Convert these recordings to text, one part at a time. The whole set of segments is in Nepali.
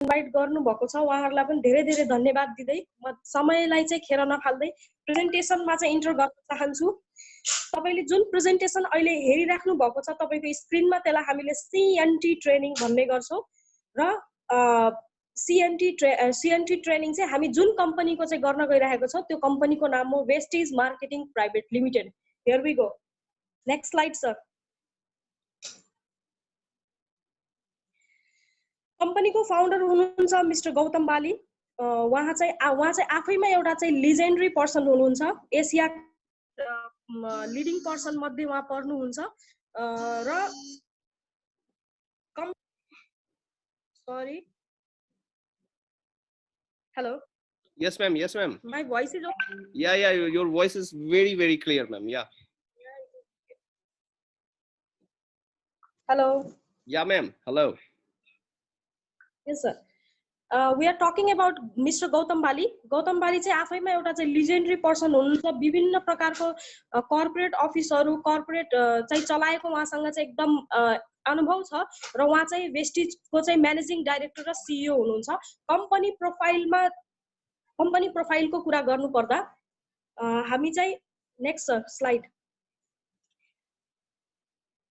इन्भाइट गर्नुभएको छ उहाँहरूलाई पनि धेरै धेरै धन्यवाद दिँदै म समयलाई चाहिँ खेर नफाल्दै प्रेजेन्टेसनमा चाहिँ इन्टर गर्न चाहन्छु। तपाईले जुन प्रेजेन्टेसन अहिले हेरिराख्नु भएको छ तपाईको स्क्रिनमा त्यसलाई हामीले CNT ट्रेनिङ भन्ने गर्छौं र CNT ट्रेनिङ चाहिँ हामी जुन कम्पनीको चाहिँ गर्न गइरहेको छौं त्यो कम्पनीको नाम हो Vestige marketing private limited. Here we go. Next slide sir. कम्पनीको फाउन्डर हुनुहुन्छ मिस्टर गौतम बाली। उहाँ चाहिँ आफैमा एउटा चाहिँ लिजेन्डरी पर्सन हुनुहुन्छ। एसिया लिडिङ पर्सन मध्ये उहाँ पर्नुहुन्छ र sorry hello Yes ma'am, yes ma'am. My voice is okay? Yeah, your voice is very clear ma'am. Yeah. Hello. Yeah ma'am, hello. Yes sir. We are talking about Mr. Gautam Bali. Gautam Bali चाहिँ आफैमा एउटा चाहिँ लिजेन्डरी पर्सन हुनुहुन्छ। विभिन्न प्रकारको कर्पोरेट अफिसहरु कर्पोरेट चाहिँ चलाएको उहाँसँग चाहिँ एकदम अनुभव छ र उहाँ चाहिँ वेस्टिजको चाहिँ म्यानेजिङ डाइरेक्टर र CEO हुनुहुन्छ। कम्पनी प्रोफाइलको कुरा गर्नु पर्दा हामी चाहिँ next slide.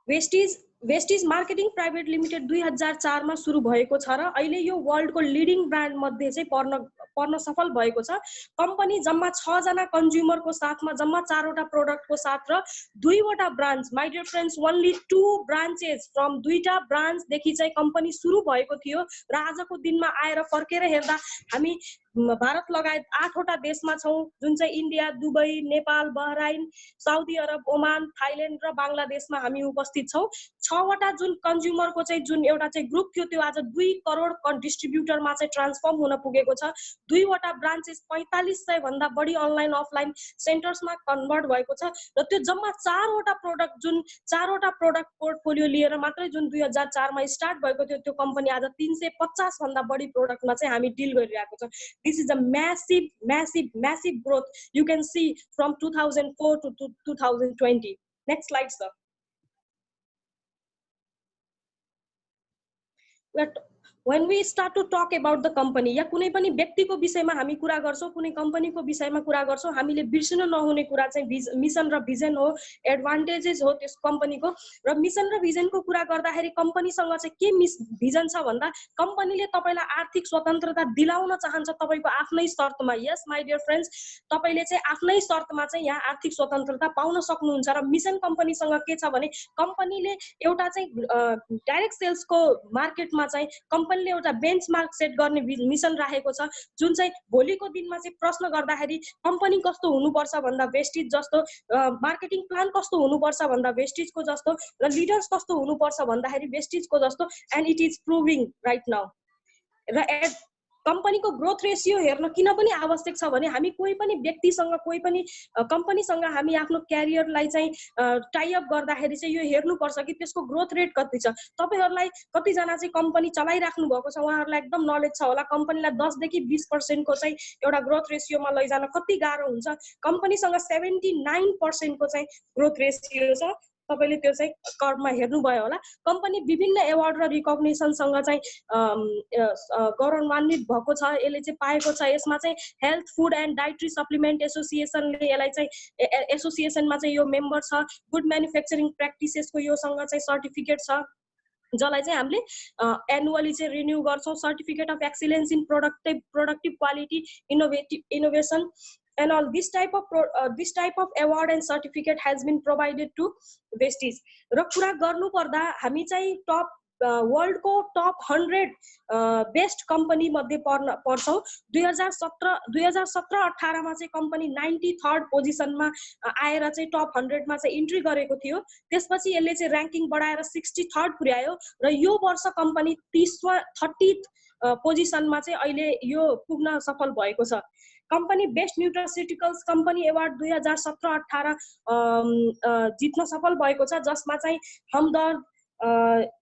Vestige marketing private limited 2004 मा सुरु भएको छ र अहिले यो वर्ल्डको लिडिङ ब्रान्ड मध्ये चाहिँ पर्न सफल भएको छ। कम्पनी जम्मा 6 जना कन्ज्युमरको साथमा जम्मा 4 वटा प्रोडक्टको साथ र 2 वटा branch. My dear friends, only 2 branches from 2टा ब्रान्च देखि चाहिँ कम्पनी सुरु भएको थियो र आजको दिनमा आएर फर्केर हेर्दा हामी भारत लगायत 8 वटा देशमा छौं, जुन चाहिँ India, Dubai, Nepal, Bahrain, Saudi Arabia, Oman, Thailand र बंगलादेशमा हामी उपस्थित छौं। 6 वटा जुन कन्ज्युमरको चाहिँ जुन एउटा चाहिँ ग्रुप थियो त्यो आज 2 करोड डिस्ट्रिब्युटरमा चाहिँ ट्रान्सफर्म हुन पुगेको छ। 2 वटा ब्रान्चेस 4500 भन्दा बढी अनलाइन अफलाइन सेन्टर्समा कन्भर्ट भएको छ र त्यो जम्मा 4 वटा प्रोडक्ट जुन 4 वटा प्रोडक्ट पोर्टफोलियो लिएर मात्रै जुन 2004 मा स्टार्ट भएको थियो त्यो कम्पनी आज 350 भन्दा बढी प्रोडक्टमा चाहिँ हामी डिल गरिरहेको छ। This is a massive growth you can see from 2004 to 2020. Next slide, sir. When we start to talk about the company या कुनै पनि व्यक्तिको विषयमा हामी कुरा गर्छौं, कुनै कम्पनीको विषयमा कुरा गर्छौं, हामीले बिर्सिनु नहुने कुरा चाहिँ मिशन र भिजन हो, एडभान्टेजेस हो त्यस कम्पनीको। र मिशन र भिजनको कुरा गर्दाखेरि कम्पनीसँग चाहिँ के भिजन छ भन्दा कम्पनीले तपाईलाई आर्थिक स्वतन्त्रता दिलाउन चाहन्छ तपाईको आफ्नै शर्तमा। यस माय डियर फ्रेन्ड्स, तपाईले चाहिँ आफ्नै शर्तमा चाहिँ यहाँ आर्थिक स्वतन्त्रता पाउन सक्नुहुन्छ। र मिशन कम्पनीसँग के छ भने कम्पनीले एउटा चाहिँ डाइरेक्ट सेल्सको मार्केटमा चाहिँ कम्पनीले एउटा बेन्चमार्क सेट गर्ने मिशन राखेको छ, जुन चाहिँ भोलिको दिनमा चाहिँ प्रश्न गर्दाखेरि कम्पनी कस्तो हुनुपर्छ भन्दा वेस्टिज जस्तो, मार्केटिङ प्लान कस्तो हुनुपर्छ भन्दा वेस्टिजको जस्तो, र लिडर्स कस्तो हुनुपर्छ भन्दाखेरि वेस्टिजको जस्तो, and it is proving right now. र कम्पनीको ग्रोथ रेशियो हेर्न किन पनि आवश्यक छ भने हामी कोही पनि व्यक्तिसँग कोही पनि कम्पनीसँग हामी आफ्नो क्यारियरलाई चाहिँ टाइ अप गर्दाखेरि चाहिँ यो हेर्नुपर्छ कि त्यसको ग्रोथ रेट कति छ। तपाईहरुलाई कति जना चाहिँ कम्पनी चलाइराख्नु भएको छ उहाँहरुलाई एकदम नलेज छ होला कम्पनीलाई 10 देखि 20% को चाहिँ एउटा ग्रोथ रेशियोमा लैजान कति गाह्रो हुन्छ। कम्पनीसँग 79% को चाहिँ ग्रोथ रेशियो छ। तपाईले त्यो चाहिँ कर्वमा हेर्नु भयो होला। कम्पनी विभिन्न एवार्ड र रिकग्निसनसँग चाहिँ गौरवान्वित भएको छ, यसले चाहिँ पाएको छ। यसमा चाहिँ health food and dietary supplement एसोसिएसनले यसलाई चाहिँ एसोसिएसनमा चाहिँ यो मेम्बर छ। गुड म्यानुफ्याक्चरिङ प्र्याक्टिसेसको योसँग चाहिँ सर्टिफिकेट छ, जसलाई चाहिँ हामीले एनुअली चाहिँ रिन्यू गर्छौं। Certificate of excellence in productive quality innovation and all this type of award and certificate has been provided to Vestige। र कुरा गर्नु पर्दा हामी चाहिँ टप वर्ल्ड को टप 100 बेस्ट कंपनी मध्ये पर्छौं। 2017-18 मा चाहिँ कंपनी 93rd पोजिसनमा आएर चाहिँ टप 100 मा चाहिँ इन्ट्री गरेको थियो। त्यसपछि यसले चाहिँ र्याङ्किङ बढाएर 63rd पुर्यायो र यो वर्ष कंपनी 30th पोजिसनमा चाहिँ अहिले यो पुग्न सफल भएको छ। Company best nutraceuticals company award 2017-18 जित्न सफल भएको छ, जसमा चाहिँ हमदर्द,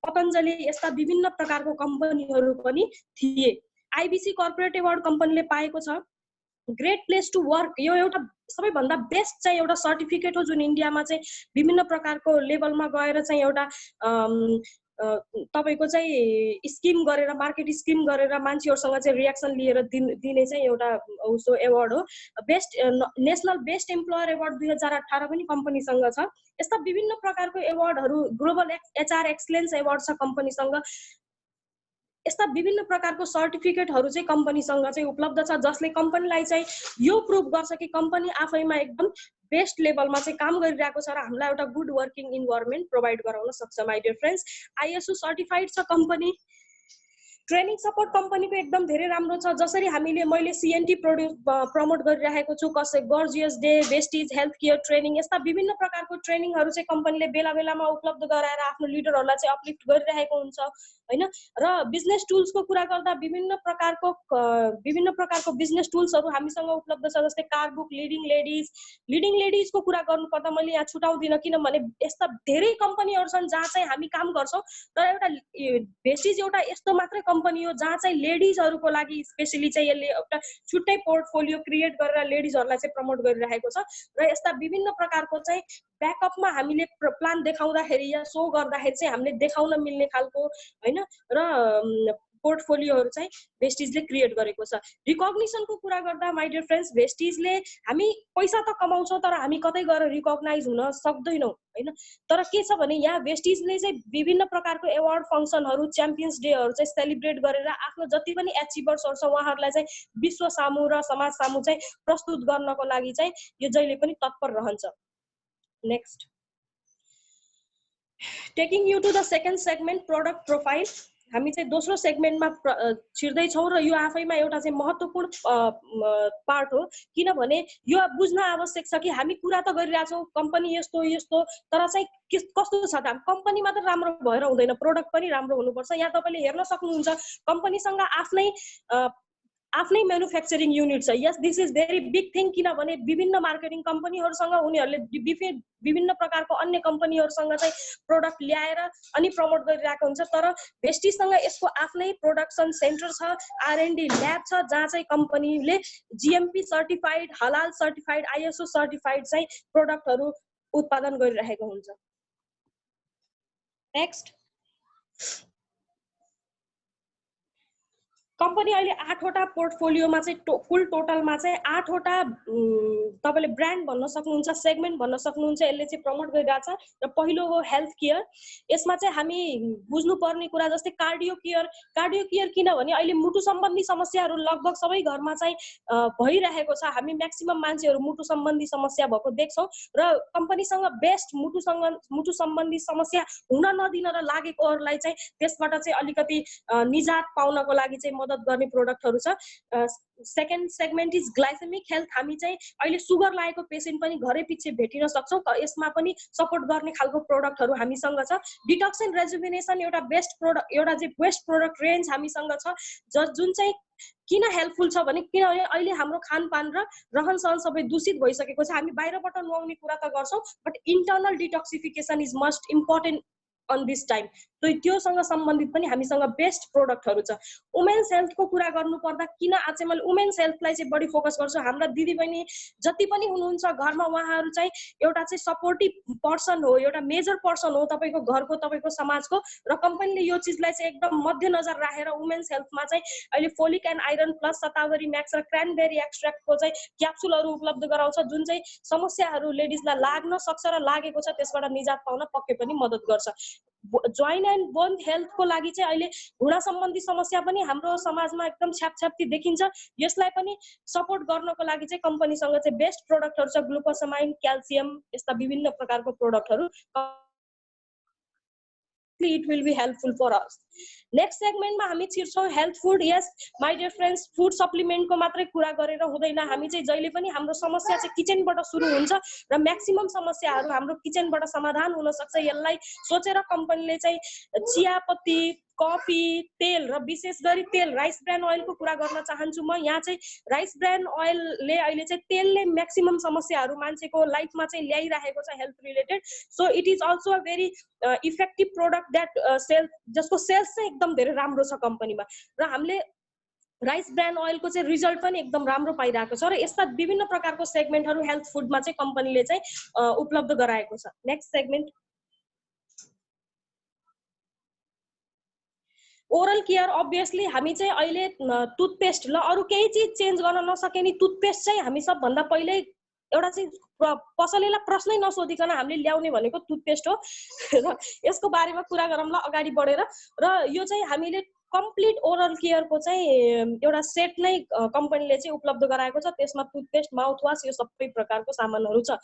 पतञ्जलि यस्ता विभिन्न प्रकारको कम्पनीहरु पनि थिए। आईबीसी कर्पोरेट अवार्ड कम्पनीले पाएको छ। ग्रेट प्लेस टु वर्क यो एउटा सबैभन्दा बेस्ट चाहिँ एउटा सर्टिफिकेट हो जुन इन्डियामा चाहिँ विभिन्न प्रकारको लेभलमा गएर चाहिँ एउटा तपाईको चाहिँ स्किम गरेर मार्केट स्किम गरेर मान्छेहरुसँग चाहिँ रिएक्सन लिएर दिने चाहिँ एउटा उसो एवार्ड हो। बेस्ट नेशनल बेस्ट एम्प्लोयर एवार्ड 2018 पनि कम्पनीसँग छ। यस्ता विभिन्न प्रकारको एवार्डहरु ग्लोबल एचआर एक्सलेन्स एवार्ड छ कम्पनीसँग। यस्ता विभिन्न प्रकारको सर्टिफिकेटहरु चाहिँ कम्पनीसँग चाहिँ उपलब्ध छ, जसले कम्पनीलाई चाहिँ यो प्रुभ गर्छ कि कम्पनी आफैमा एकदम बेस्ट लेभलमा चाहिँ काम गरिरहेको छ र हामीलाई एउटा गुड वर्किङ इन्भाइरोमेन्ट प्रोभाइड गराउन सक्छ। My dear friends, ISO certified छ कम्पनी। ट्रेनिङ सपोर्ट कम्पनीको एकदम धेरै राम्रो छ। जसरी मैले सीएनटी प्रमोट गरिरहेको छु, कसै gorgeous day, Vestige health care training, यस्ता विभिन्न प्रकारको ट्रेनिङहरु चाहिँ कम्पनीले बेला बेलामा उपलब्ध गराएर आफ्नो लिडरहरुलाई चाहिँ अपलिफ्ट गरिरहेको हुन्छ हैन। र बिजनेस टुल्सको कुरा गर्दा विभिन्न प्रकारको बिजनेस टुल्सहरु हामीसँग उपलब्ध छ, जस्तै कारबुक, लिडिङ लेडीजको कुरा गर्नुपर्दा मैले यहाँ छुटाउँदिन, किनभने यस्ता धेरै कम्पनीहरु छन् जहाँ चाहिँ हामी काम गर्छौं। तर एउटा वेस्टिज एउटा यस्तो मात्रै कम्पनी हो जहाँ चाहिँ लेडीजहरुको लागि स्पेशली चाहिँ यसले एउटा छुट्टै पोर्टफोलियो क्रिएट गरेर लेडीजहरुलाई चाहिँ प्रमोट गरिरहेको छ। र यस्ता विभिन्न प्रकारको चाहिँ ब्याकअपमा हामीले प्लान देखाउँदाखेरि या शो गर्दाखेरि चाहिँ हामीले देखाउन मिल्ने खालको हैन र पोर्टफोलियोहरु चाहिँ वेस्टिजले क्रिएट गरेको छ। रिकग्निसनको कुरा गर्दा माय डियर फ्रेन्ड्स, वेस्टिजले हामी पैसा त कमाउँछौं तर हामी कतै गएर रिकग्नाइज हुन सक्दैनौं हैन। तर के छ भने यहाँ वेस्टिजले चाहिँ विभिन्न प्रकारको एवार्ड फंक्सनहरु, च्याम्पियन्स डेहरु चाहिँ सेलिब्रेट गरेर आफ्नो जति पनि एचिभर्सहरु छ उहाँहरुलाई चाहिँ विश्व सामु र समाज सामु चाहिँ प्रस्तुत गर्नको लागि चाहिँ यो जहिले पनि तत्पर रहन्छ। Next, taking you to the second segment, product profile. हामी चाहिँ दोस्रो सेगमेन्टमा छिर्दै छौं र यो आफैमा एउटा चाहिँ महत्त्वपूर्ण पार्ट हो, किनभने यो बुझ्न आवश्यक छ कि हामी कुरा त गरिरहेछौं कम्पनी यस्तो यस्तो, तर चाहिँ कस्तो छ त कम्पनी मात्र राम्रो भएर हुँदैन, प्रोडक्ट पनि राम्रो हुनुपर्छ। यहाँ तपाईले हेर्न सक्नुहुन्छ कम्पनीसँग आफ्नै म्यानुफ्याक्चरिङ युनिट छ। Yes, this is very big thing, किनभने विभिन्न मार्केटिङ कम्पनीहरुसँग उनीहरुले विभिन्न प्रकारको अन्य कम्पनीहरुसँग चाहिँ प्रोडक्ट ल्याएर अनि प्रमोट गरिरहेको हुन्छ। तर वेस्टिजसँग यसको आफ्नै प्रोडक्सन सेन्टर छ, आरएनडी ल्याब छ, जहाँ चाहिँ कम्पनीले जीएमपी सर्टिफाइड, हलाल सर्टिफाइड, आईएसओ सर्टिफाइड चाहिँ प्रोडक्टहरु उत्पादन गरिरहेको हुन्छ। नेक्स्ट, कम्पनी अहिले 8 वटा पोर्टफोलियोमा चाहिँ फुल टोटलमा चाहिँ 8 वटा तपाईले ब्रान्ड भन्न सक्नुहुन्छ, सेगमेन्ट भन्न सक्नुहुन्छ, यसले चाहिँ प्रमोट गरिरहेछ। र पहिलो हो हेल्थ केयर। यसमा चाहिँ हामी बुझ्नु पर्ने कुरा जस्तै कार्डियो केयर किनभने अहिले मुटु सम्बन्धी समस्याहरू लगभग सबै घरमा चाहिँ भइरहेको छ। हामी म्याक्सिमम मान्छेहरू मुटु सम्बन्धी समस्या भएको देख्छौं र कम्पनीसँग बेस्ट मुटु सम्बन्धी समस्या हुन नदिन र लागेकोहरूलाई चाहिँ त्यसबाट चाहिँ अलिकति निजात पाउनको लागि चाहिँ मद्दत गर्ने प्रोडक्टहरु छ। Second segment is glycemic health. हामी चाहिँ अहिले सुगर लागेको पेशेन्ट पनि घरै पछि भेटिन सक्छौं, यसमा पनि सपोर्ट गर्ने खालको प्रोडक्टहरु हामीसँग छ। डिटक्स एन्ड रेजुभिनेसन एउटा बेस्ट प्रोडक्ट रेन्ज हामीसँग छ, जुन चाहिँ किन हेल्पफुल छ भने किनभने अहिले हाम्रो खानपान र रहनसहन सबै दूषित भइसकेको छ। हामी बाहिरबाट नुहाउने कुरा त गर्छौं, but internal detoxification is must important on this time. त्योसँग सम्बन्धित पनि हामीसँग बेस्ट प्रोडक्टहरु छ। वुमेन्स हेल्थको कुरा गर्नु पर्दा किन आज मैले वुमेन्स हेल्थलाई चाहिँ बढी फोकस गर्छु, हाम्रा दिदीबहिनी जति पनि हुनुहुन्छ घरमा उहाँहरु चाहिँ एउटा चाहिँ सपोर्टिभ पर्सन हो, एउटा मेजर पर्सन हो तपाईको घरको, तपाईको समाजको। र कम्पनीले यो चीजलाई चाहिँ एकदम मध्यनजर राखेर वुमेन्स हेल्थमा चाहिँ अहिले folic and iron plus, shatavari Max र क्रानबेरी एक्सट्र्याक्टको चाहिँ क्याप्सुलहरु उपलब्ध गराउँछ, जुन चाहिँ समस्याहरु लेडीजलाई लाग्न सक्छ र लागेको छ त्यसबाट निजात पाउन पक्कै पनि मद्दत गर्छ। जोइन एन्ड बोन हेल्थको लागि चाहिँ अहिले घुँडा सम्बन्धी समस्या पनि हाम्रो समाजमा एकदम छ्यापछ्याप्ती देखिन्छ। यसलाई पनि सपोर्ट गर्नको लागि चाहिँ कम्पनीसँग चाहिँ बेस्ट प्रोडक्टहरु छ, ग्लुकोसामाइन, क्याल्सियम, यस्ता विभिन्न प्रकारको प्रोडक्टहरु। It will be helpful for us. Next सेगमेन्टमा हामी छिर्छौं health food. Yes my dear friends, food सप्लिमेन्टको मात्रै कुरा गरेर हुँदैन। हामी चाहिँ जहिले पनि हाम्रो समस्या चाहिँ किचनबाट सुरु हुन्छ र म्याक्सिमम समस्याहरू हाम्रो किचनबाट समाधान हुन सक्छ। यसलाई सोचेर कम्पनीले चाहिँ चियापत्ती, कफी, तेल र विशेष गरी तेल, राइस ब्रान ऑयलको कुरा गर्न चाहन्छु म। यहाँ चाहिँ राइस ब्रान ऑयलले अहिले चाहिँ तेलले म्याक्सिमम समस्याहरू मान्छेको लाइफमा चाहिँ ल्याइरहेको छ health related. So it is also a very effective product that sell, जसको सेल्स चाहिँ एकदम धेरै राम्रो छ कम्पनीमा र हामीले राइस ब्रान ऑयलको चाहिँ रिजल्ट पनि एकदम राम्रो पाइरहेको छ। र यस्ता विभिन्न प्रकारको सेगमेन्टहरू हेल्थ फुडमा चाहिँ कम्पनीले चाहिँ उपलब्ध गराएको छ। Next segment, oral care obviously हामी चाहिँ अहिले टुथपेस्ट ल अरु केही चीज चेन्ज गर्न नसके नि टुथपेस्ट चाहिँ हामी सबभन्दा पहिले एउटा चाहिँ पसलेलाई प्रश्नै नसोधिकन हामीले ल्याउने भनेको टुथपेस्ट हो र यसको बारेमा कुरा गरौँला अगाडि बढेर र यो चाहिँ हामीले कम्प्लिट ओरल केयरको चाहिँ एउटा सेट नै कम्पनीले चाहिँ उपलब्ध गराएको छ त्यसमा टुथपेस्ट माउथवाश यो सबै प्रकारको सामानहरू छ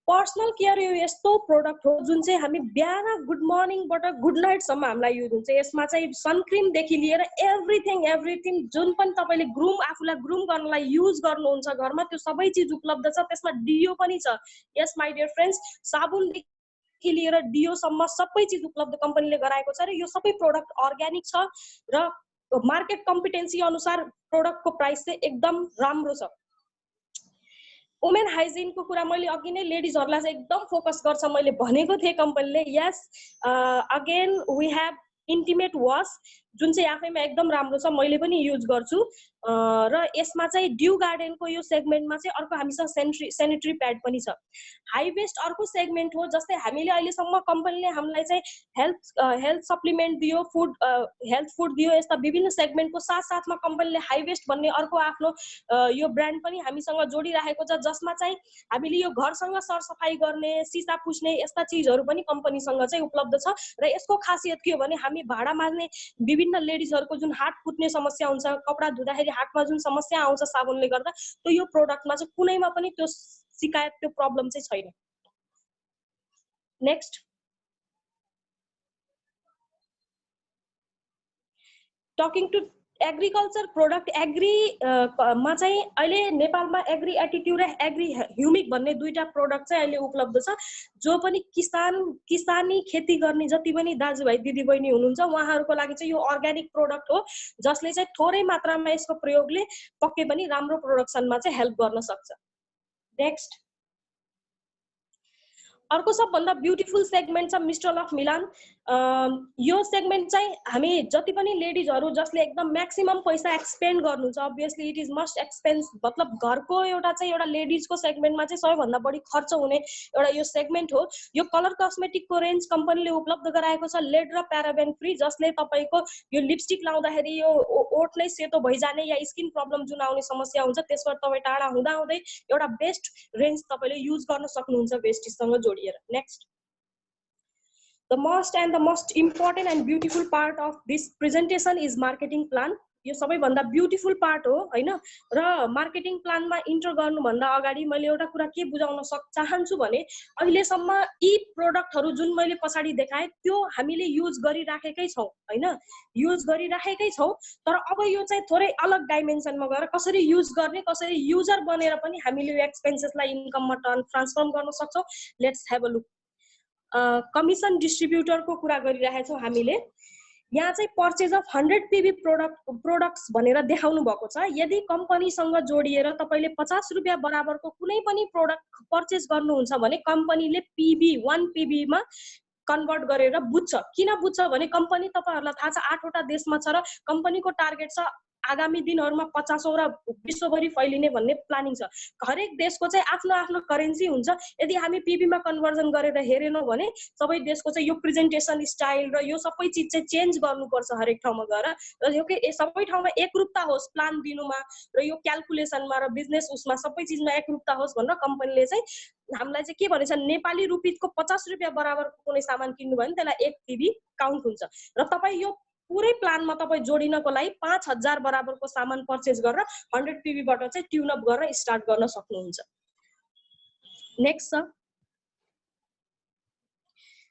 पर्सनल केयर यो यस्तो प्रोडक्ट हो जुन चाहिँ हामी बिहान गुड मर्निङबाट गुड नाइटसम्म हामीलाई युज हुन्छ यसमा चाहिँ सनक्रिमदेखि लिएर एभ्रिथिङ जुन पनि तपाईँले आफूलाई ग्रुम गर्नलाई युज गर्नुहुन्छ घरमा त्यो सबै चिज उपलब्ध छ त्यसमा डियो पनि छ यस माई डियर फ्रेन्ड्स साबुनदेखि लिएर डियोसम्म सबै चिज उपलब्ध कम्पनीले गराएको छ र यो सबै प्रोडक्ट अर्ग्यानिक छ र मार्केट कम्पिटेन्सी अनुसार प्रोडक्टको प्राइस चाहिँ एकदम राम्रो छ वुमेन हाइजिनको कुरा मैले अघि नै लेडिजहरूलाई चाहिँ एकदम फोकस गर्छ मैले भनेको थिएँ कम्पनीले यस अगेन वी हेभ इन्टिमेट वास जुन चाहिँ आफैमा एकदम राम्रो छ मैले पनि युज गर्छु र यसमा चाहिँ ड्यू गार्डनको यो सेगमेन्टमा चाहिँ अर्को हामीसँग सेनिटरी प्याड पनि छ हाई वेस्ट अर्को सेगमेन्ट हो जस्तै हामीले अहिलेसम्म कम्पनीले हामीलाई चाहिँ हेल्थ सप्लिमेन्ट दियो हेल्थ फुड दियो यस्ता विभिन्न सेगमेन्टको साथसाथमा कम्पनीले हाई वेस्ट भन्ने अर्को आफ्नो यो ब्रान्ड पनि हामीसँग जोडिराखेको छ जसमा चाहिँ हामीले यो घरसँग सरसफाई गर्ने सिसा पुस्ने यस्ता चिजहरू पनि कम्पनीसँग चाहिँ उपलब्ध छ र यसको खासियत के हो भने हामी भाडा मार्ने विभिन्न लेडिजहरूको जुन हात फुट्ने समस्या हुन्छ कपडा धुँदाखेरि हातमा जुन समस्या आउँछ साबुनले गर्दा त्यो यो प्रोडक्टमा चाहिँ कुनैमा पनि त्यो शिकायत त्यो प्रब्लम चाहिँ छैन next talking to agriculture product मा चाहिँ अहिले नेपालमा एग्री एटिट्युड र एग्री ह्युमिक भन्ने दुईटा प्रोडक्ट चाहिँ अहिले उपलब्ध छ जो पनि किसानी खेती गर्ने जति पनि दाजुभाइ दिदीबहिनी हुनुहुन्छ उहाँहरूको लागि चाहिँ यो अर्ग्यानिक प्रोडक्ट हो जसले चाहिँ थोरै मात्रामा यसको प्रयोगले पक्कै पनि राम्रो प्रोडक्सनमा चाहिँ हेल्प गर्न सक्छ नेक्स्ट अर्को सबभन्दा ब्युटिफुल सेगमेन्ट छ मिस्टल अफ मिलान यो सेगमेन्ट चाहिँ हामी जति पनि लेडिजहरू जसले एकदम म्याक्सिमम पैसा एक्सपेन्ड गर्नुहुन्छ obviously it is must expense मतलब घरको एउटा लेडिजको सेगमेन्टमा चाहिँ सबैभन्दा बढी खर्च हुने एउटा यो सेगमेन्ट हो यो कलर कस्मेटिकको रेन्ज कम्पनीले उपलब्ध गराएको छ लेड र प्याराबेन फ्री जसले तपाईँको यो लिपस्टिक लाउँदाखेरि यो ओठ नै सेतो भइजाने या स्किन प्रब्लम जुन आउने समस्या हुन्छ त्यसबाट तपाईँ टाढा हुँदाहुँदै एउटा बेस्ट रेन्ज तपाईँले युज गर्न सक्नुहुन्छ वेस्टिजसँग जोडिएर next The most important and beautiful part of this presentation is marketing plan. यो सबैभन्दा ब्युटिफुल पार्ट हो हैन र मार्केटिङ प्लानमा इन्टर गर्नुभन्दा अगाडि मैले एउटा कुरा के बुझाउन चाहन्छु भने अहिलेसम्म यी प्रोडक्टहरू जुन मैले पछाडी देखाएँ त्यो हामीले युज गरिराखेकै छौं हैन युज गरिराखेकै छौं तर अब यो चाहिँ थोरै अलग डाइमेन्सनमा गएर कसरी युज गर्ने कसरी युजर बनेर पनि हामीले यो एक्सपेन्सेसलाई इन्कममा ट्रान्सफर्म गर्न सक्छौं let's have a look commission डिस्ट्रिब्युटरको कुरा गरिरहेछौं हामीले यहाँ चाहिँ पर्चेज अफ 100 पीबी प्रोडक्ट्स भनेर देखाउनु भएको छ यदि कम्पनीसँग जोडिएर तपाईले 50 रुपैयाँ बराबरको कुनै पनि प्रोडक्ट पर्चेज गर्नुहुन्छ भने कम्पनीले पीबी 1 पीबी मा कन्भर्ट गरेर बुझ्छ किन बुझ्छ भने कम्पनी तपाईहरुलाई थाहा छ 8 वटा देशमा छ र कम्पनीको टार्गेट छ आगामी दिनहरुमा 50 औं र विश्वभरि फैलिने भन्ने प्लानिङ छ हरेक देशको चाहिँ आफ्नो आफ्नो करेन्सी हुन्छ यदि हामी पीबी मा कन्भर्जन गरेर हेरेनौ भने सबै देशको चाहिँ यो प्रेजेन्टेसन स्टाइल र यो सबै चीज चाहिँ चेन्ज गर्नुपर्छ हरेक ठाउँमा गएर र यो के सबै ठाउँमा एकरूपता होस् प्लान दिनुमा र यो क्याल्कुलेसनमा र बिजनेस उसमा सबै चीजमा एकरूपता होस् भनेर कम्पनीले चाहिँ हामीलाई चाहिँ के भनेछ नेपाली रुपीको 50 रुपैयाँ बराबरको कुनै सामान किन्नु भने त्यसलाई 1 पीबी काउन्ट हुन्छ र तपाई यो पुरै प्लानमा तपाई जोडिनको लागि 5000 बराबरको सामान पर्चेज गरेर 100 पीबी बाट चाहिँ ट्युन अप गरेर स्टार्ट गर्न सक्नुहुन्छ नेक्स्ट छ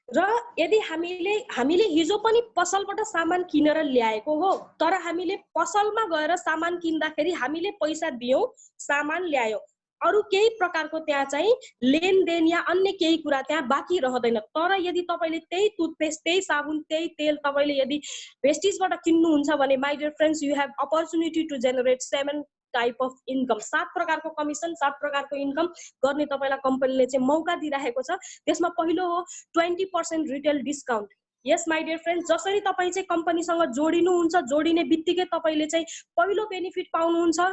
र यदि हामीले हिजो पनि पसलबाट सामान किनेर ल्याएको हो तर हामीले पसलमा गएर सामान किन्दाखेरि हामीले पैसा दियौ सामान ल्यायौ अरु केही प्रकारको त्यहाँ चाहिँ लेनदेन या अन्य केही कुरा त्यहाँ बाँकी रहदैन तर यदि तपाईले त्यही टुथपेस्ट त्यही साबुन त्यही तेल तपाईले यदि वेस्टिजबाट किन्नुहुन्छ भने my dear friends you have opportunity to generate 7 type of income 7 प्रकारको कमिसन 7 प्रकारको इन्कम गर्ने तपाईलाई कम्पनीले चाहिँ मौका दिइराखेको छ त्यसमा पहिलो हो 20% retail discount yes my dear friends जसरी तपाई चाहिँ कम्पनीसँग जोडिनुहुन्छ जोडिने बित्तिकै तपाईले चाहिँ पहिलो बेनिफिट पाउनुहुन्छ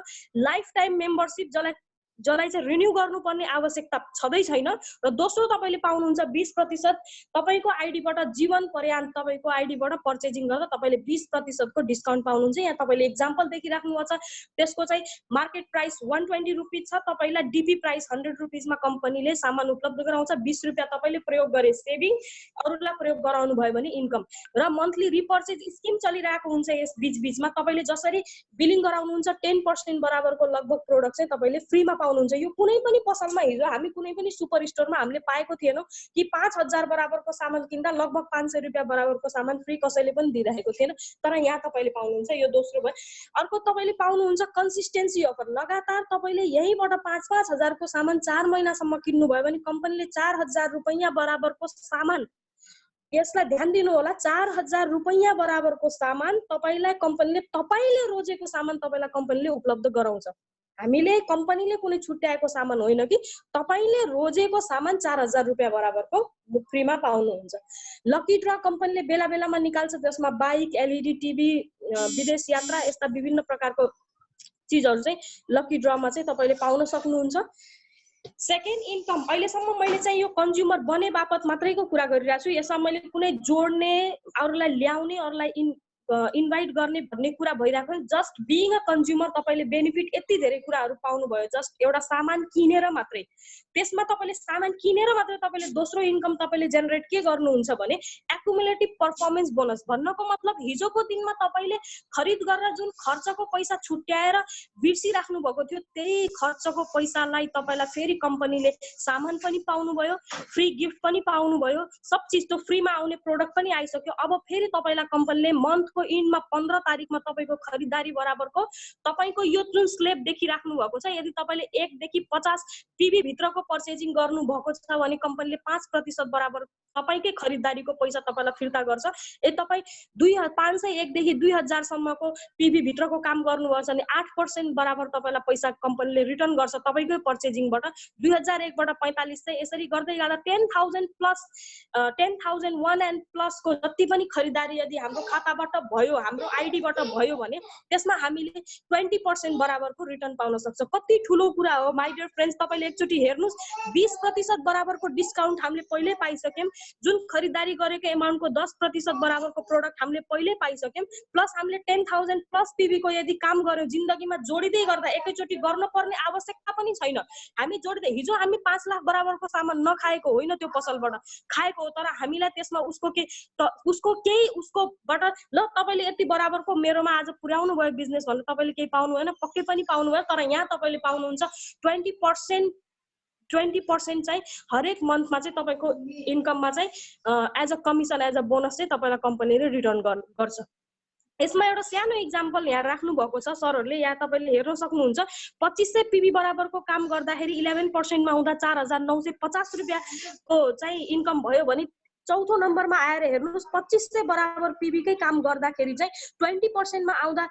लाइफ टाइम मेम्बरशिप जसलाई जसलाई चाहिँ रिन्यू गर्नुपर्ने आवश्यकता छँदै छैन। र दोस्रो तपाईले पाउनुहुन्छ 20% तपाईको आईडीबाट जीवन पर्यान्त तपाईको आईडीबाट पर्चेजिङ गर्दा तपाईले 20% को डिस्काउन्ट पाउनुहुन्छ। यहाँ तपाईले एक्जाम्पल देखिराख्नु छ, त्यसको चाहिँ मार्केट प्राइस 120 रुपैयाँ छ, तपाईलाई डीपी प्राइस 100 रुपैयाँ मा कम्पनीले सामान उपलब्ध गराउँछ। 20 रुपैयाँ तपाईले प्रयोग गरे सेभिङ, अरूलाई प्रयोग गराउनु भयो भने इन्कम। र मन्थली रिपर्चेज स्किम चलिरहेको हुन्छ यस बीचमा। तपाईले जसरी बिलिङ गराउनुहुन्छ 10% बराबरको लगभग प्रोडक्ट चाहिँ तपाईले फ्रीमा पाउनुहुन्छ। यो कुनै पनि पसलमा हिजो हामी कुनै पनि सुपर स्टोरमा हामीले पाएको थिएनौं कि 5000 बराबरको सामान किन्दा लगभग 500 रुपैयाँ बराबरको सामान फ्री कसैले पनि दिइरहेको थिएन, तर यहाँ तपाईले पाउनुहुन्छ। यो दोस्रो भयो। अर्को तपाईले पाउनुहुन्छ कन्सिस्टेन्सी अफर। लगातार तपाईले यहीबाट 5-5 हजारको सामान 4 महिनासम्म किन्नु भयो भने कम्पनीले 4000 रुपैयाँ बराबरको सामान, यसलाई ध्यान दिनु होला, 4000 रुपैयाँ बराबरको सामान तपाईलाई कम्पनीले, तपाईले रोजेको सामान तपाईलाई कम्पनीले उपलब्ध गराउँछ। हामीले कम्पनीले कुनै छुट्याएको सामान होइन कि तपाईले रोजेको सामान 4000 रुपैयाँ बराबरको फ्रीमा पाउनुहुन्छ। लकी ड्र कम्पनीले बेला बेलामा निकाल्छ, त्यसमा बाइक, एलईडी टिभी, विदेश यात्रा, यस्ता विभिन्न प्रकारको चीजहरु चाहिँ लकी ड्रमा चाहिँ तपाईले पाउन सक्नुहुन्छ। सेकेन्ड इन्कम, अहिलेसम्म मैले चाहिँ यो कन्ज्युमर बने बापत मात्रैको कुरा गरिरहेको छु। यसमा मैले कुनै जोड्ने, अरूलाई ल्याउने, अरूलाई इन्भाइट गर्ने भन्ने कुरा भइरहेको छैन। जस्ट बिइङ अ कन्ज्युमर तपाईले बेनिफिट यति धेरै कुराहरू पाउनु भयो, जस्ट एउटा सामान किनेर मात्रै। त्यसमा तपाईले सामान किनेर मात्रै तपाईले दोस्रो इन्कम तपाईले जेनेरेट के गर्नुहुन्छ भने एक्युमुलेटिभ परफर्मेन्स बोनस। भन्नको मतलब हिजोको दिनमा तपाईले खरिद गरेर जुन खर्चको पैसा छुट्याएर बिर्सिराख्नु भएको थियो, त्यही खर्चको पैसालाई तपाईलाई फेरि कम्पनीले सामान पनि पाउनु भयो, फ्री गिफ्ट पनि पाउनु भयो, सब चीज त्यो फ्रीमा आउने प्रोडक्ट पनि आइसक्यो। अब फेरि तपाईलाई कम्पनीले मन्थको इन्डमा 15 तारिखमा तपाईको खरिदारी बराबरको तपाईको यो जुन स्लेब देखिराख्नु भएको छ, यदि तपाईले 1 देखि 50 पीबी भित्रको पर्चेजिङ गर्नु भएको छ भने कम्पनीले 5% बराबर तपाईकै खरिदारीको पैसा तपाईलाई फिर्ता गर्छ। यदि तपाई 501 देखि 2000 सम्मको पीबी भित्रको काम गर्नुभएको छ भने 8% बराबर तपाईलाई पैसा कम्पनीले रिटर्न गर्छ तपाईकै पर्चेजिङबाट। 2001 बाट 45 चाहिँ यसरी गर्दै गर्दा 10000 प्लस 10001 एन्ड प्लस को जति पनि खरिदारी यदि हाम्रो खाताबाट भयो, हाम्रो आईडीबाट भयो भने त्यसमा हामीले 20% बराबरको रिटर्न पाउन सक्छ। कति ठुलो कुरा हो माय डियर फ्रेन्ड्स। तपाईले एकचोटी हेर्नुस्, 20% बराबरको डिस्काउन्ट हामीले पहिले पाइसक्यौं। जुन खरिदारी गरेको एमाउन्टको 10% बराबरको प्रोडक्ट हामीले पहिले पाइसक्यौं। प्लस हामीले 10000 प्लस पीबी को यदि काम गर्यो जिन्दगीमा जोडिदै गर्दा एकैचोटी गर्नुपर्ने आवश्यकता पनि छैन। हामी जोड्दै, हिजो हामी 5 लाख बराबरको सामान नखाएको होइन, त्यो पसलबाट खाएको हो, तर हामीलाई त्यसमा उसको केही उसकोबाट ल तपाईले यति बराबरको मेरोमा आज पुर्याउनु भयो बिजनेस भन्दा तपाईले केही पाउनु भएन, पक्कै पनि पाउनु भयो। तर यहाँ तपाईले पाउनुहुन्छ 20% चाहिँ हरेक मन्थमा चाहिँ तपाईको इन्कममा चाहिँ as a commission, as a bonus चाहिँ तपाईलाई कम्पनीले रिटर्न गर्छ। यसमा एउटा सानो एक्जाम्पल यहाँ राख्नु भएको छ सरहरुले, यहाँ तपाईले हेर्न सक्नुहुन्छ। 2500 पीबी बराबरको काम गर्दाखेरि 11% मा आउँदा 4950 रुपैयाँको चाहिँ इन्कम भयो भने चौथो नम्बरमा आएर हेर्नुस्, 2500 बराबर पीबी कै काम गर्दाखेरि चाहिँ 20% मा आउँदा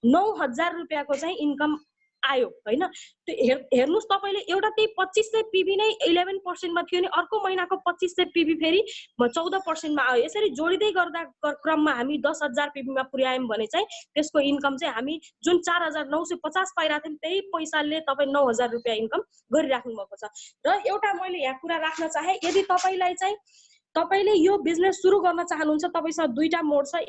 9000 रुपैयाँको चाहिँ इन्कम आयो हैन। त्यो हेर्नुस्, तपाईले एउटा त्यही 2500 पीबी नै 11% मा थियो नि अर्को महिनाको 2500 पीबी फेरि 14% मा आयो। यसरी जोडिदै गर्दा क्रममा हामी 10000 पीबी मा पुर्यायौं भने चाहिँ त्यसको इन्कम चाहिँ हामी जुन 4950 पाइरा थियौं त्यही पैसाले तपाई 9000 रुपैयाँ इन्कम गरिराख्नु भएको छ। र एउटा मैले यहाँ कुरा राख्न चाहे, यदि तपाईलाई चाहिँ तपाईले यो बिजनेस सुरु गर्न चाहनुहुन्छ, तपाईसँग दुईटा मोड छ।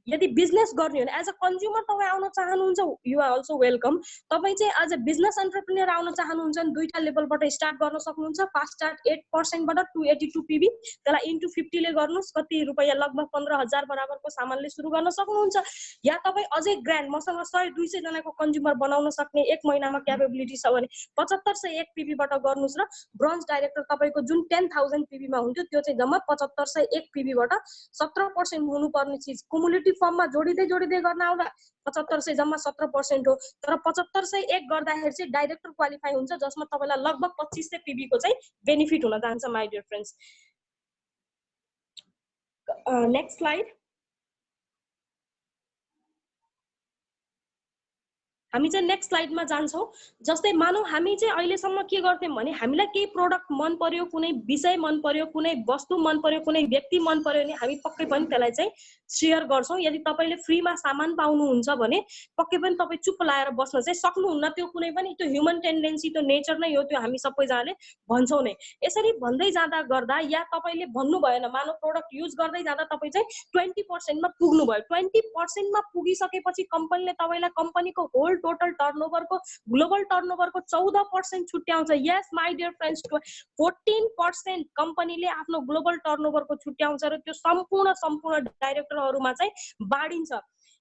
यदि बिजनेस गर्ने हो भने एज अ कन्ज्युमर तपाई आउन चाहनुहुन्छ, यु आर अल्सो वेलकम। तपाई चाहिँ एज अ बिजनेस एन्टरप्रेन्योर आउन चाहनुहुन्छ भने दुईटा लेभलबाट स्टार्ट गर्न सक्नुहुन्छ। फास्ट स्टार्ट 8% बाट 282 पीबी, त्यसलाई इन्टु 50 ले गर्नुस्, कति रुपैयाँ लगभग 15000 बराबरको सामानले सुरु गर्न सक्नुहुन्छ। या तपाई अझै ग्रान्ड, मसँग 100-200 जनाको कन्ज्युमर बनाउन सक्ने एक महिनामा क्यापेबिलिटी छ भने 7501 पीबी बाट गर्नुस्। र ब्रोन्ज डाइरेक्टर तपाईको जुन 10000 पीबी मा हुन्थ्यो त्यो चाहिँ जम्मा 7501 पीबी बाट 17% हुनुपर्ने चीज कुमुलेटिभ फर्ममा जोडिदै गर्न आउँदा 7500 जम्मा 17% हो। तर 7501 गर्दाखेरि चाहिँ डाइरेक्टर क्वालिफाई हुन्छ, जसमा तपाईलाई लगभग 2500 पीबी को चाहिँ बेनिफिट हुन जान्छ my dear friends. Next slide. हामी चाहिँ नेक्स्ट स्लाइडमा जान्छौँ। जस्तै मानौ हामी चाहिँ अहिलेसम्म के गर्थ्यौँ भने हामीलाई केही प्रोडक्ट मन पर्यो, कुनै विषय मन पर्यो, कुनै वस्तु मन पर्यो, कुनै व्यक्ति मन पर्यो भने हामी पक्कै पनि त्यसलाई चाहिँ शेयर गर्छौँ। यदि तपाईँले फ्रीमा सामान पाउनुहुन्छ भने पक्कै पनि तपाईँ चुप लाएर बस्न चाहिँ सक्नुहुन्न। त्यो कुनै पनि त्यो ह्युमन टेन्डेन्सी, त्यो नेचर नै हो, त्यो हामी सबैजनाले भन्छौँ नै। यसरी भन्दै जाँदा गर्दा या तपाईँले भन्नु भएन, मानव प्रोडक्ट युज गर्दै जाँदा तपाईँ चाहिँ 20% मा पुग्नु भयो। 20% मा पुगिसकेपछि कम्पनीले तपाईँलाई कम्पनीको होल टोटल टर्नओभरको ग्लोबल टर्नओभरको 14% छुट्याउँछ। यस माई डियर फ्रेन्ड्स, 14% कम्पनीले आफ्नो ग्लोबल टर्नओभरको छुट्याउँछ र त्यो सम्पूर्ण डाइरेक्टरहरूमा चाहिँ बाँडिन्छ।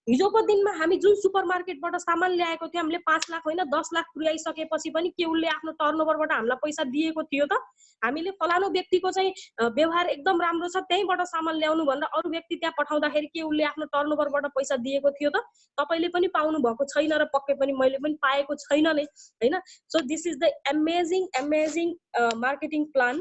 हिजोको दिनमा हामी जुन सुपरमार्केटबाट सामान ल्याएको थियो, हामीले 5 लाख होइन 10 लाख पुर्याइसकेपछि पनि के उसले आफ्नो टर्नओभरबाट हामीलाई पैसा दिएको थियो त? हामीले फलानु व्यक्तिको चाहिँ व्यवहार एकदम राम्रो छ, त्यहीँबाट सामान ल्याउनु भनेर अरू व्यक्ति त्यहाँ पठाउँदाखेरि के उसले आफ्नो टर्नओभरबाट पैसा दिएको थियो त? तपाईँले पनि पाउनु भएको छैन र पक्कै पनि मैले पनि पाएको छैन नै, हैन? So this is the amazing marketing plan.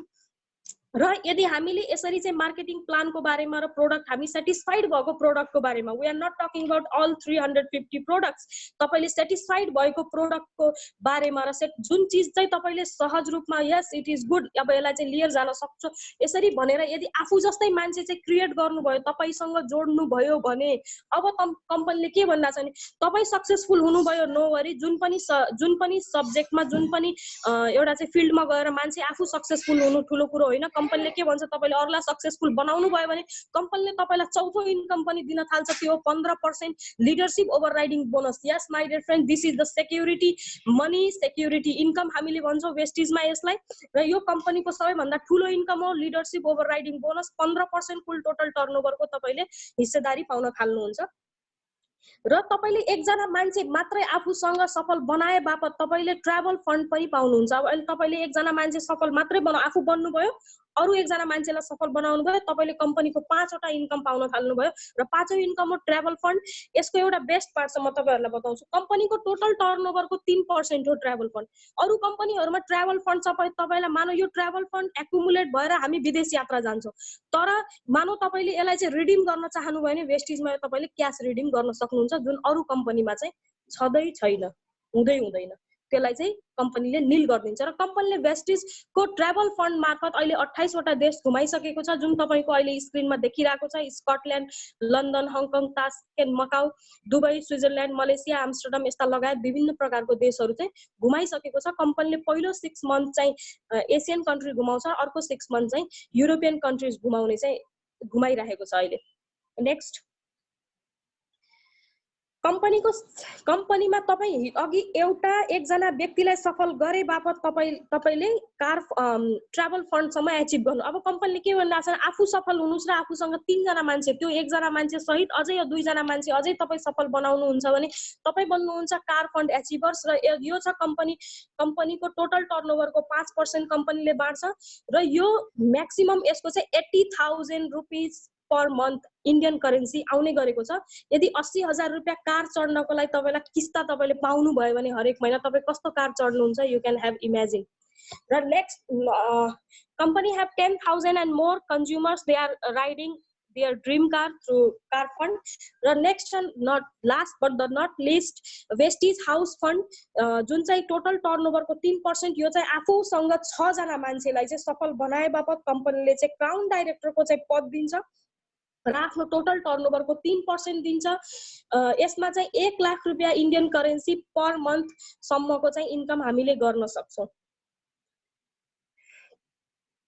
र यदि हामीले यसरी चाहिँ मार्केटिङ प्लानको बारेमा र प्रोडक्ट हामी सेटिस्फाइड भएको प्रोडक्टको बारेमा, we are not talking about all 350 products, तपाईले सेटिस्फाइड भएको प्रोडक्टको बारेमा र जुन चीज चाहिँ तपाईले सहज रूपमा यस इट इज गुड, अब यसलाई चाहिँ लिएर जान सक्छ यसरी भनेर यदि आफू जस्तै मान्छे चाहिँ क्रिएट गर्नुभयो, तपाईसँग जोड्नु भयो भने अब कम्पनीले के भन्दा छ नि, तपाईँ सक्सेसफुल हुनुभयो, नो वरी, जुन पनि सब्जेक्टमा जुन पनि एउटा चाहिँ फिल्डमा गएर मान्छे आफू सक्सेसफुल हुनु ठुलो कुरो होइन। कम्पनीले के भन्छ, तपाईले अरूलाई सक्सेसफुल बनाउनु भयो भने कम्पनीले तपाईलाई चौथो इन्कम पनि दिन थाल्छ, त्यो 15% leadership overriding bonus. Yes my dear friend, this is the security money, security income हामीले भन्छौँ वेस्टिजमा यसलाई। र यो कम्पनीको सबैभन्दा ठुलो इन्कम हो लिडरशिप ओभरराइडिङ बोनस। 15% कुल टोटल टर्नओभरको तपाईले हिस्सेदारी पाउन थाल्नुहुन्छ। र तपाईले एकजना मान्छे मात्रै आफूसँग सफल बनाए बापत तपाईले ट्राभल फन्ड पनि पाउनुहुन्छ। अब अहिले तपाईले एकजना मान्छे सफल मात्रै आफू बन्नुभयो, अरू एकजना मान्छेलाई सफल बनाउनु भयो, तपाईले कम्पनीको 5 वटा इन्कम पाउन थाल्नुभयो र 5औं इन्कम हो ट्राभल फन्ड। यसको एउटा बेस्ट पार्ट छ, म तपाईहरुलाई बताउँछु। कम्पनीको टोटल टर्नओभरको 3% हो ट्राभल फन्ड। अरू कम्पनीहरुमा ट्राभल फन्ड तपाईलाई मानौ यो ट्राभल फन्ड एक्युमुलेट भएर हामी विदेश यात्रा जान्छौं, तर मानौ तपाईले यसलाई चाहिँ रिडिम गर्न चाहनु भयो भने वेस्टिजमा तपाईले क्याश रिडिम गर्न सक्नुहुन्छ, जुन अरू कम्पनीमा चाहिँ छदै छैन, हुँदैन। त्यसलाई चाहिँ कम्पनीले निल गरिदिन्छ। र कम्पनीले वेस्टिजको ट्राभल फन्ड मार्फत अहिले 28 वटा देश घुमाइसकेको छ, जुन तपाईको अहिले स्क्रिनमा देखिरहेको छ। Scotland, London, Hong Kong, Tashkent, Macau, Dubai, Switzerland, Malaysia, Amsterdam यस्ता लगायत विभिन्न प्रकारको देशहरू चाहिँ घुमाइसकेको छ। कम्पनीले पहिलो 6 मन्थ चाहिँ एसियन कन्ट्री घुमाउँछ, अर्को 6 मन्थ चाहिँ युरोपियन कन्ट्रीज घुमाउने चाहिँ घुमाइरहेको छ अहिले। नेक्स्ट, कम्पनीमा तपाईँ अघि एकजना व्यक्तिलाई सफल गरे बापत तपाईले कार ट्राभल फन्डसम्म एचिभ गर्नु। अब कम्पनीले के भनिरहेको छ, आफू सफल हुनुस् र आफूसँग 3 जना मान्छे, त्यो एकजना मान्छे सहित अझै 2 जना मान्छे अझै तपाईँ सफल बनाउनुहुन्छ भने तपाईँ बन्नुहुन्छ कार फन्ड एचिभर्स। र यो छ कम्पनीको टोटल टर्नओभरको 5% कम्पनीले बाँड्छ र यो म्याक्सिमम यसको चाहिँ 80,000 rupees per month Indian currency आउने गरेको छ। यदि 80,000 रुपैयाँ कार चढ्नको लागि तपाईलाई किस्ता तपाईले पाउनु भयो भने हरेक महिना तपाईँ कस्तो कार चढ्नुहुन्छ, यु क्यान ह्याभ इमेजिन। र next, company have 10,000 and more consumers, they are riding their dream car through car fund. र next and not last but the not least, Vestige house fund, जुन चाहिँ टोटल टर्नओभरको 3%, यो चाहिँ आफूसँग 6 जना मान्छेलाई चाहिँ सफल बनाए बापत कम्पनीले चाहिँ क्राउन डाइरेक्टरको चाहिँ पद दिन्छ र आफ्नो टोटल टर्नओभरको 3% दिन्छ। यसमा चाहिँ 1 लाख रुपैयाँ इन्डियन करेन्सी पर मन्थ सम्मको चाहिँ इन्कम हामीले गर्न सक्छौं।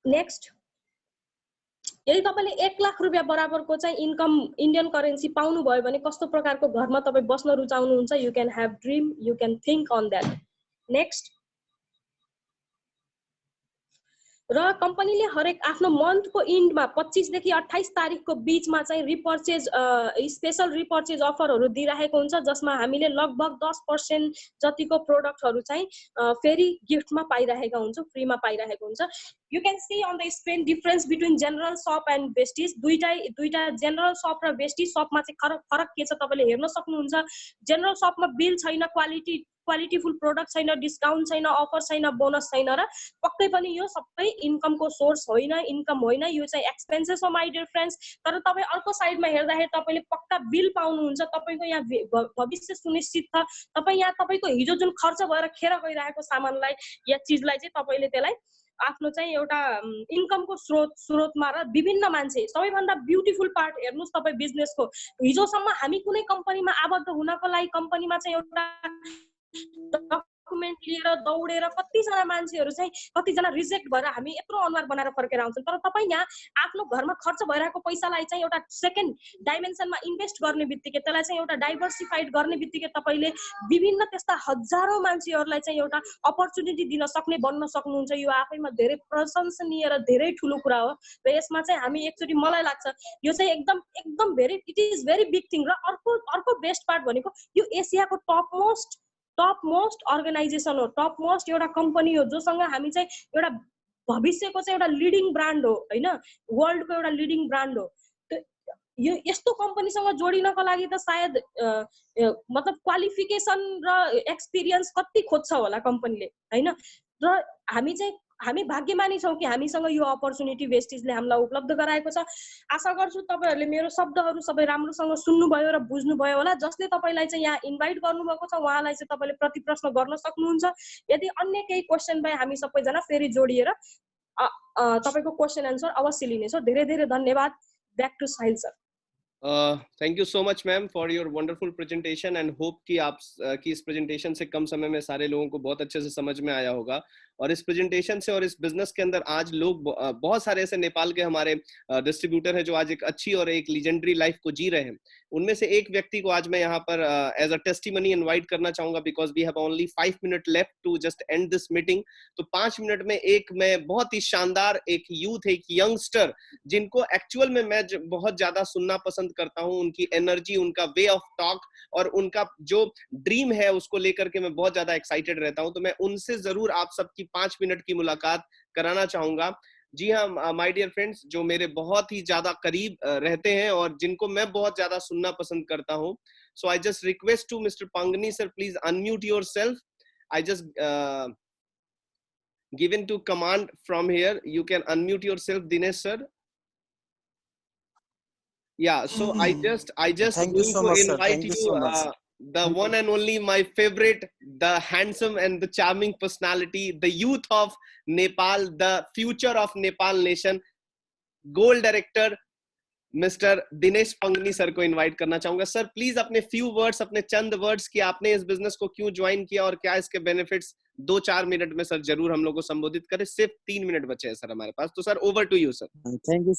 नेक्स्ट, यदि तपाईले 1 लाख रुपैयाँ बराबरको चाहिँ इन्कम इन्डियन करेन्सी पाउनु भयो भने कस्तो प्रकारको घरमा तपाईँ बस्न रुचाउनुहुन्छ, you can have dream, you can think on that. Next, र कम्पनीले हरेक आफ्नो मन्थको इन्डमा 25 देखि 28 तारिखको बीचमा चाहिँ रिपर्चेज स्पेशल रिपर्चेज अफरहरू दिइरहेको हुन्छ, जसमा हामीले लगभग 10% जतिको प्रोडक्टहरू चाहिँ फेरि गिफ्टमा पाइरहेका हुन्छौं, फ्रीमा पाइरहेको हुन्छ। You can see on the screen difference between general shop and vestige. दुईटा general shop र vestige shop मा चाहिँ फरक के छ तपाईले हेर्न सक्नुहुन्छ। general shop मा बिल छैन, क्वालिटीफुल प्रोडक्ट छैन, डिस्काउन्ट छैन, अफर छैन, बोनस छैन र पक्कै पनि यो सबै इन्कमको सोर्स होइन, इन्कम होइन, यो चाहिँ एक्सपेन्सेस हो माई डियर फ्रेन्ड्स। तर तपाईँ अर्को साइडमा हेर्दाखेरि तपाईँले पक्का बिल पाउनुहुन्छ, तपाईँको यहाँ भविष्य सुनिश्चित छ। तपाईँ यहाँ तपाईँको हिजो जुन खर्च भएर खेर गइरहेको सामानलाई या चिजलाई चाहिँ तपाईँले त्यसलाई आफ्नो चाहिँ एउटा इन्कमको स्रोतमा र विभिन्न मान्छे, सबैभन्दा ब्युटिफुल पार्ट हेर्नुहोस् तपाईँ बिजनेसको, हिजोसम्म हामी कुनै कम्पनीमा आबद्ध हुनको लागि कम्पनीमा चाहिँ एउटा डकुमेन्ट लिएर दौडेर कतिजना मान्छेहरू चाहिँ कतिजना रिजेक्ट भएर हामी यत्रो अनुहार बनाएर फर्केर आउँछौँ। तर तपाईँ यहाँ आफ्नो घरमा खर्च भइरहेको पैसालाई चाहिँ एउटा सेकेन्ड डाइमेन्सनमा इन्भेस्ट गर्ने बित्तिकै, त्यसलाई चाहिँ एउटा डाइभर्सिफाइड गर्ने बित्तिकै तपाईँले विभिन्न त्यस्ता हजारौँ मान्छेहरूलाई चाहिँ एउटा अपर्च्युनिटी दिन सक्ने बन्न सक्नुहुन्छ। यो आफैमा धेरै प्रशंसनीय र धेरै ठुलो कुरा हो र यसमा चाहिँ हामी एकचोटि मलाई लाग्छ यो चाहिँ एकदम एकदम very it is very big thing. र अर्को अर्को बेस्ट पार्ट भनेको यो एसियाको टप मोस्ट अर्गनाइजेसन हो, टप मोस्ट एउटा कम्पनी हो जोसँग हामी चाहिँ एउटा भविष्यको चाहिँ एउटा लिडिङ ब्रान्ड हो होइन, वर्ल्डको एउटा लिडिङ ब्रान्ड हो। यो यस्तो कम्पनीसँग जोडिनको लागि त सायद मतलब क्वालिफिकेसन र एक्सपिरियन्स कति खोज्छ होला कम्पनीले होइन। र हामी भाग्यमानी छौँ कि हामीसँग यो अपर्च्युनिटी वेस्टिजले हामीलाई उपलब्ध गराएको छ। आशा गर्छु तपाईँहरूले मेरो शब्दहरू सबै राम्रोसँग सुन्नुभयो र बुझ्नुभयो होला। जसले तपाईँलाई चाहिँ यहाँ इन्भाइट गर्नुभएको छ उहाँलाई चाहिँ तपाईँले प्रति प्रश्न गर्न सक्नुहुन्छ। यदि अन्य केही क्वेसन भए हामी सबैजना फेरि जोडिएर तपाईँको क्वेसन एन्सर अवश्य लिनेछौँ। धेरै धेरै धन्यवाद। Back to Sahil sir. Thank you so much ma'am for your wonderful presentation and hope कि आप की इस प्रेजेंटेशन से कम समय में सारे लोगों को बहुत अच्छे से समझ में आया होगा। और इस प्रेजेंटेशन से और इस बिजनेस के अंदर आज लोग बहुत सारे ऐसे नेपाल के हमारे डिस्ट्रीब्यूटर हैं जो आज एक अच्छी और एक लीजेंडरी लाइफ को जी रहे हैं। उनमें से एक व्यक्ति को आज मैं यहाँ पर एज अ टेस्टिमनी इनवाइट करना चाहूंगा because we have only 5 minute left to just end this meeting. तो 5 मिनट में एक मैं बहुत ही शानदार एक यूथ, एक यंगस्टर जिनको एक्चुअल में मैं बहुत ज्यादा सुनना पसंद करता हूँ, उनकी एनर्जी, उनका वे ऑफ टॉक और उनका जो ड्रीम है उसको लेकर के मैं बहुत ज्यादा एक्साइटेड रहता हूँ। तो मैं उनसे जरूर आप सबकी 5 मिनट की मुलाकात कराना चाहूंगा। जी हाँ माय डियर फ्रेंड्स, जो मेरे बहुत ही ज्यादा करीब रहते हैं और जिनको मैं बहुत ज्यादा सुनना पसंद करता हूँ। So I just request to mister Pangeni sir, please unmute yourself. I just given to command from here, you can unmute yourself, Dinesh sir. Yeah, so I just Thank you going so to much, sir. invite Thank you you so much. the one and only my favorite, the handsome and the charming personality, the youth of Nepal, the future of Nepal nation, goal director mister Dinesh Pangeni sir को इनवाइट करना चाहूंगा। सर प्लीज अपने फ्यू वर्ड्स, अपने चंद वर्ड्स कि आपने इस बिजनेस को क्यों ज्वाइन किया और क्या इसके बेनिफिट्स 2-4 मिनट में सर जरूर हम लोग को संबोधित करें। सिर्फ 3 मिनट बचे हैं सर हमारे पास, तो sir over to you sir. Thank you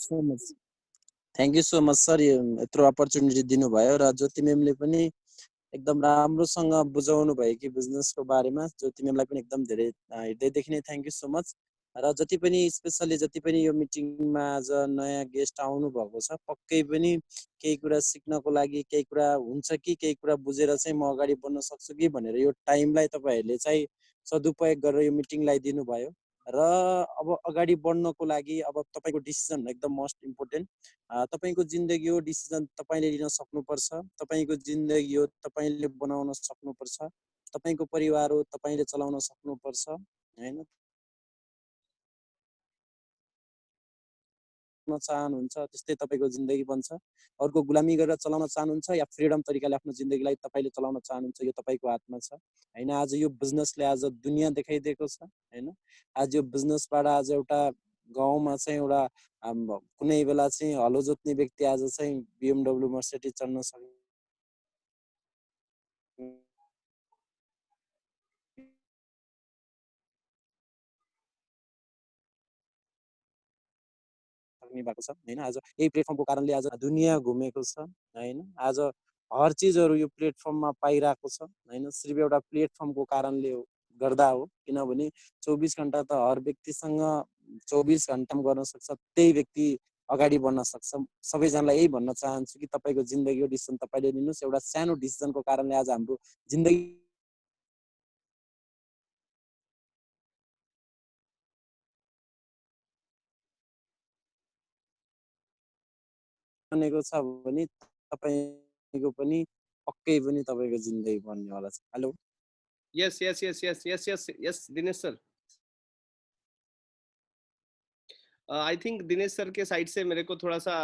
so much sir, यत्रो अपर्च्युनिटी दिनुभयो र ज्योति मेमले पनि एकदम राम्रोसँग बुझाउनु भयो कि बिजनेसको बारेमा। ज्योति मेमलाई पनि एकदम धेरै हृदयदेखि नै थ्याङ्क यू सो मच। र जति पनि स्पेसली जति पनि यो मिटिङमा आज नयाँ गेस्ट आउनु भएको छ, पक्कै पनि केही कुरा सिक्नको लागि, केही कुरा हुन्छ कि केही कुरा बुझेर चाहिँ म अगाडि बढ्न सक्छु कि भनेर यो टाइमलाई तपाईँहरूले चाहिँ सदुपयोग गरेर यो मिटिङलाई दिनुभयो। र अब अगाडि बढ्नको लागि अब तपाईँको डिसिजन एकदम मोस्ट इम्पोर्टेन्ट। तपाईँको जिन्दगी हो, डिसिजन तपाईँले लिन सक्नुपर्छ। तपाईँको जिन्दगी हो, तपाईँले बनाउन सक्नुपर्छ। तपाईँको परिवार हो, तपाईँले चलाउन सक्नुपर्छ हैन। चाहनुहुन्छ त्यस्तै तपाईँको जिन्दगी बन्छ। अर्को गुलामी गरेर चलाउन चाहनुहुन्छ या फ्रिडम तरिकाले आफ्नो जिन्दगीलाई तपाईँले चलाउन चाहनुहुन्छ, यो तपाईँको हातमा छ हैन। आज यो बिजनेसले आज दुनियाँ देखाइदिएको छ हैन। आज यो बिजनेसबाट आज एउटा गाउँमा चाहिँ एउटा कुनै बेला चाहिँ हलो जोत्ने व्यक्ति आज चाहिँ BMW मर्सिडीज चढ्न सक्ने भएको छ हैन। आज यही प्लेटफर्मको कारणले आज दुनियाँ घुमेको छ हैन। आज हर चिजहरू यो प्लेटफर्ममा पाइरहेको छ हैन। सिर्फ एउटा प्लेटफर्मको कारणले गर्दा हो, किनभने 24 घण्टा त हर व्यक्तिसँग 24 घण्टा गर्न सक्छ, त्यही व्यक्ति अगाडि बढ्न सक्छ। सबैजनालाई यही भन्न चाहन्छु कि तपाईँको जिन्दगी हो, डिसिजन तपाईँले लिनुहोस्। एउटा सानो डिसिजनको कारणले आज हाम्रो जिन्दगी बनेको छ भने तपाईँको पनि पक्कै पनि तपाईँको जिन्दगी बन्नेवाला छ। Hello. Yes yes yes yes yes yes yes Dinesh sir. I think Dinesh sir के साइड से मेरे को थोड़ा सा